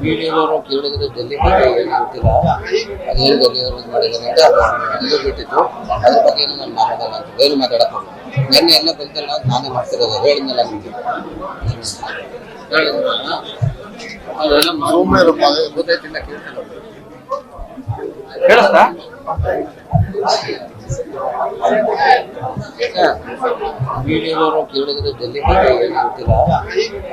ವಿಡಿಯೋದವರು ಕೇಳಿದ್ರೆ ಡೆಲ್ಲಿ ಬಗ್ಗೆ ಏನು ಗೊತ್ತಿಲ್ಲ, ಅದೇನು ಡೆಲ್ಲಿಯವರು ಮಾಡಿದ್ದಾರೆ ಅಂತ ಅದು ಇದು ಬಿಟ್ಟಿದ್ದು. ಅದ್ರ ಬಗ್ಗೆ ಏನು ನಾನು ಮಾತಾಡಲ್ಲ ಅಂತ ಏನು ಮಾತಾಡಕ್ ಹೋಗಿ ನೆನ್ನೆ ಎಲ್ಲ ಬಂದಲ್ಲ ನಾನೇ ಮಾಡ್ತಿರೋದು ಹೇಳಿದ್ನಲ್ಲ ನಿಮಗೆ. ಅದೆಲ್ಲ ಗೊತ್ತಾಯ್ತಿಲ್ಲ ಕೇಳ್ತಿಲ್ಲ ಕೇಳಿಸ್ತಾ? ವಿಡಿಯೋದವರು ಕೇಳಿದ್ರೆ ಡೆಲ್ಲಿ ಬಗ್ಗೆ ಏನು ಗೊತ್ತಿಲ್ಲ,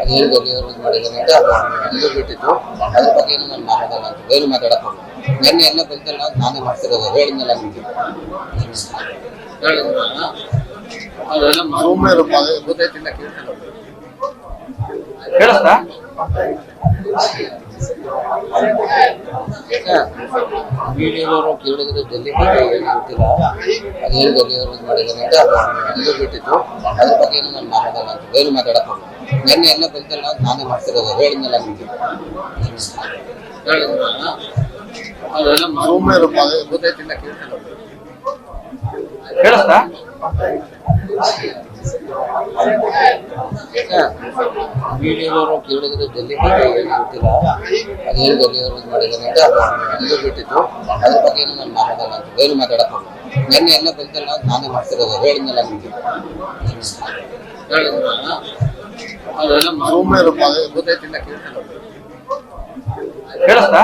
ಅದೇನು ಡೆಲ್ಲಿಯವರು ಮಾಡಿದ್ದಾರೆ ಅಂತ ಅದು ಇದು ಬಿಟ್ಟಿದ್ದು. ಅದ್ರ ಬಗ್ಗೆ ಏನು ನಾನು ಮಾತಾಡಲ್ಲ ಅಂತ ಏನು ಮಾತಾಡಕ್ ಹೋಗಿ ನೆನ್ನೆ ಎಲ್ಲ ಬಂದಲ್ಲ ನಾನೇ ಮಾಡ್ತಿರೋದು ಹೇಳಿದ್ನಲ್ಲ ನಿಮಗೆ. ಅದೆಲ್ಲ ಗೊತ್ತಾಯ್ತಿಲ್ಲ ಕೇಳ್ತಿಲ್ಲ ಕೇಳಿಸ್ತಾ? ವಿಡಿಯೋದವರು ಕೇಳಿದ್ರೆ ಡೆಲ್ಲಿ ಬಗ್ಗೆ ಏನು ಗೊತ್ತಿಲ್ಲ, ಅದೇನು ಡೆಲ್ಲಿಯವರು ಮಾಡಿದ್ದಾರೆ ಅಂತ ಅದು ಇದು ಬಿಟ್ಟಿದ್ದು. ಅದ್ರ ಬಗ್ಗೆ ಏನು ನಾನು ಮಾತಾಡಲ್ಲ ಅಂತ ಏನು ಮಾತಾಡಕ್ ಹೋಗಿ ನೆನ್ನೆ ಎಲ್ಲ ಬಂದಲ್ಲ ನಾನೇ ಮಾಡ್ತಿರೋದು ಹೇಳಿದ್ನಲ್ಲ ನಿಮಗೆ. ಅದೆಲ್ಲ ಗೊತ್ತಾಯ್ತಿಲ್ಲ ಕೇಳ್ತಿಲ್ಲ ಕೇಳಿಸ್ತಾ? ವಿಡಿಯೋದವರು ಕೇಳಿದ್ರೆ ಡೆಲ್ಲಿ ಬಗ್ಗೆ ಏನು ಗೊತ್ತಿಲ್ಲ, ಅದೇನು ಡೆಲ್ಲಿಯವರು ಮಾಡಿದ್ದಾರೆ ಅಂತ ಅದು ಇದು ಬಿಟ್ಟಿದ್ದು. ಅದ್ರ ಬಗ್ಗೆ ಏನು ನಾನು ಮಾತಾಡಲ್ಲ ಅಂತ ಏನು ಮಾತಾಡಕ್ ಹೋಗಿ ನೆನ್ನೆ ಎಲ್ಲ ಬಂದಲ್ಲ ನಾನೇ ಮಾಡ್ತಿರೋದು ಹೇಳಿದ್ನಲ್ಲ ನಿಮಗೆ. ಅದೆಲ್ಲ ಗೊತ್ತಾಯ್ತಿಲ್ಲ ಕೇಳ್ತಿಲ್ಲ ಕೇಳಿಸ್ತಾ?